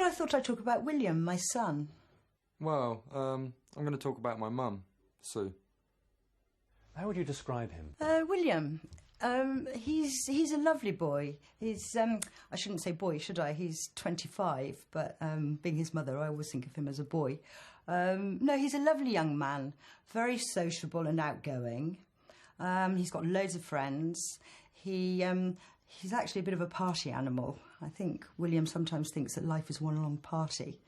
Well, I thought I'd talk about William, my son. Well, I'm going to talk about my mum, Sue. How would you describe him? William, he's a lovely boy. He's, I shouldn't say boy, should I? He's 25, but being his mother, I always think of him as a boy. No, he's a lovely young man, very sociable and outgoing. He's got loads of friends. He's actually a bit of a party animal. I think William sometimes thinks that life is one long party.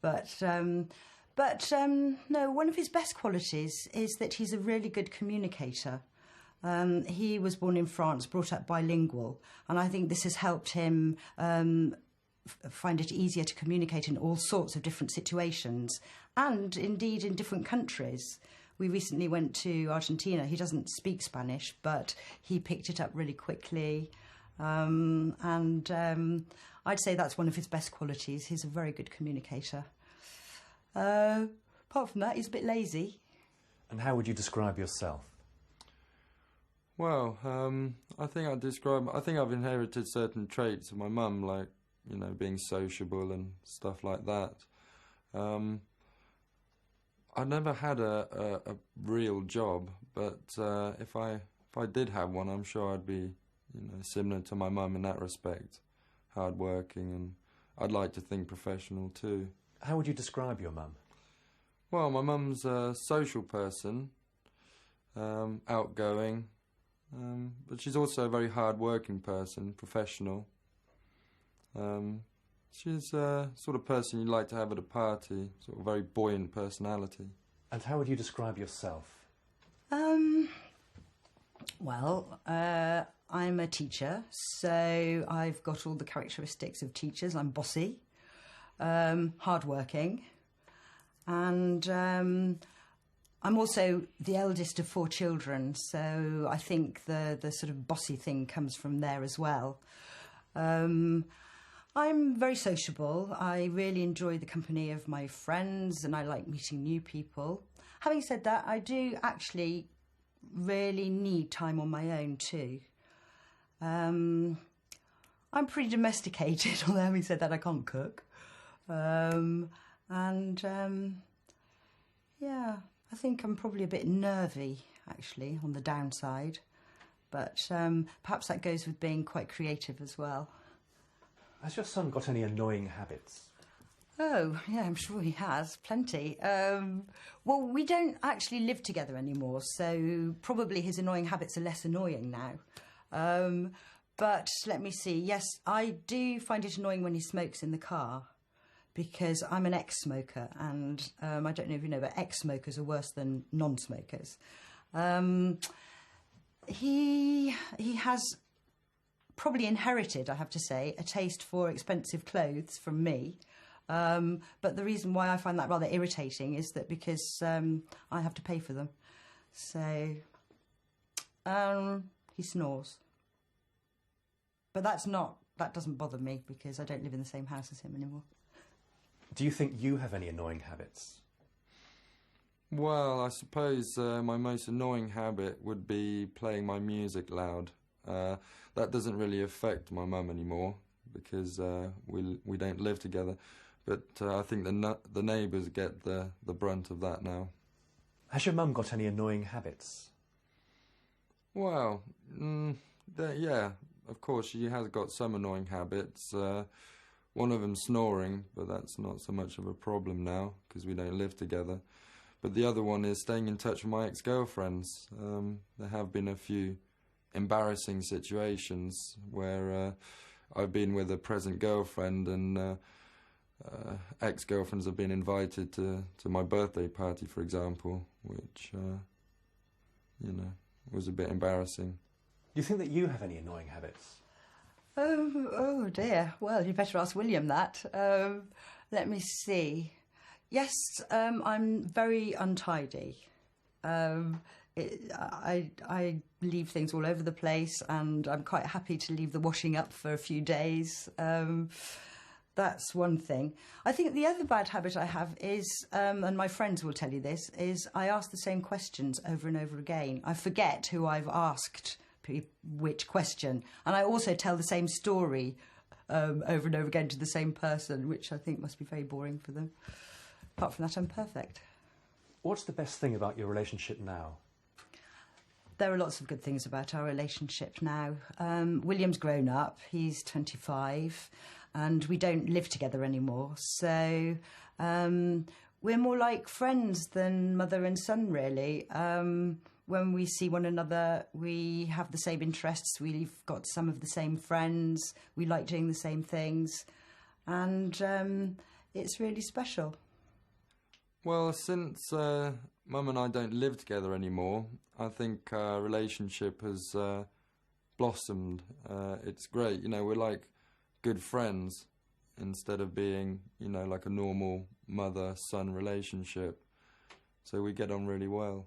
But no, one of his best qualities is that he's a really good communicator. He was born in France, brought up bilingual, and I think this has helped him find it easier to communicate in all sorts of different situations, and indeed in different countries. We recently went to Argentina. He doesn't speak Spanish, but he picked it up really quickly. And I'd say that's one of his best qualities. He's a very good communicator. Apart from that, he's a bit lazy. And how would you describe yourself? Well, I think I've inherited certain traits of my mum, like, you know, being sociable and stuff like that. I never had a real job, but if I did have one, I'm sure I'd be, you know, similar to my mum in that respect, hard-working, and I'd like to think professional too. How would you describe your mum? Well, my mum's a social person, outgoing, but she's also a very hard-working person, professional. She's a sort of person you'd like to have at a party, sort of very buoyant personality. And how would you describe yourself? Well, I'm a teacher, so I've got all the characteristics of teachers. I'm bossy, hard-working, and I'm also the eldest of 4 children, so I think the sort of bossy thing comes from there as well. I'm very sociable. I really enjoy the company of my friends and I like meeting new people. Having said that, I do actually really need time on my own too. I'm pretty domesticated, although having said that, I can't cook. Yeah, I think I'm probably a bit nervy, actually, on the downside. But perhaps that goes with being quite creative as well. Has your son got any annoying habits? Oh, yeah, I'm sure he has. Plenty. Well, we don't actually live together anymore, so probably his annoying habits are less annoying now. But let me see. Yes, I do find it annoying when he smokes in the car, because I'm an ex-smoker, and I don't know if you know, but ex-smokers are worse than non-smokers. He has probably inherited, I have to say, a taste for expensive clothes from me. But the reason why I find that rather irritating is that because I have to pay for them. So he snores. But that doesn't bother me because I don't live in the same house as him anymore. Do you think you have any annoying habits? Well, I suppose my most annoying habit would be playing my music loud. That doesn't really affect my mum anymore because we don't live together. But I think the neighbours get the brunt of that now. Has your mum got any annoying habits? Well, yeah, of course she has got some annoying habits. One of them snoring, but that's not so much of a problem now because we don't live together. But the other one is staying in touch with my ex-girlfriends. There have been a few embarrassing situations where I've been with a present girlfriend and ex-girlfriends have been invited to my birthday party, for example, which, you know, was a bit embarrassing. Do you think that you have any annoying habits? Oh dear. Well, you'd better ask William that. Let me see. Yes, I'm very untidy. I leave things all over the place, and I'm quite happy to leave the washing up for a few days. That's one thing. I think the other bad habit I have is, and my friends will tell you this, is I ask the same questions over and over again. I forget who I've asked which question, and I also tell the same story over and over again to the same person, which I think must be very boring for them. Apart from that, I'm perfect. What's the best thing about your relationship now? There are lots of good things about our relationship now. William's grown up, he's 25, and we don't live together anymore. So we're more like friends than mother and son, really. When we see one another, we have the same interests, we've got some of the same friends, we like doing the same things, and it's really special. Well, since Mum and I don't live together anymore, I think our relationship has blossomed. It's great, you know, we're like good friends instead of being, you know, like a normal mother-son relationship. So we get on really well.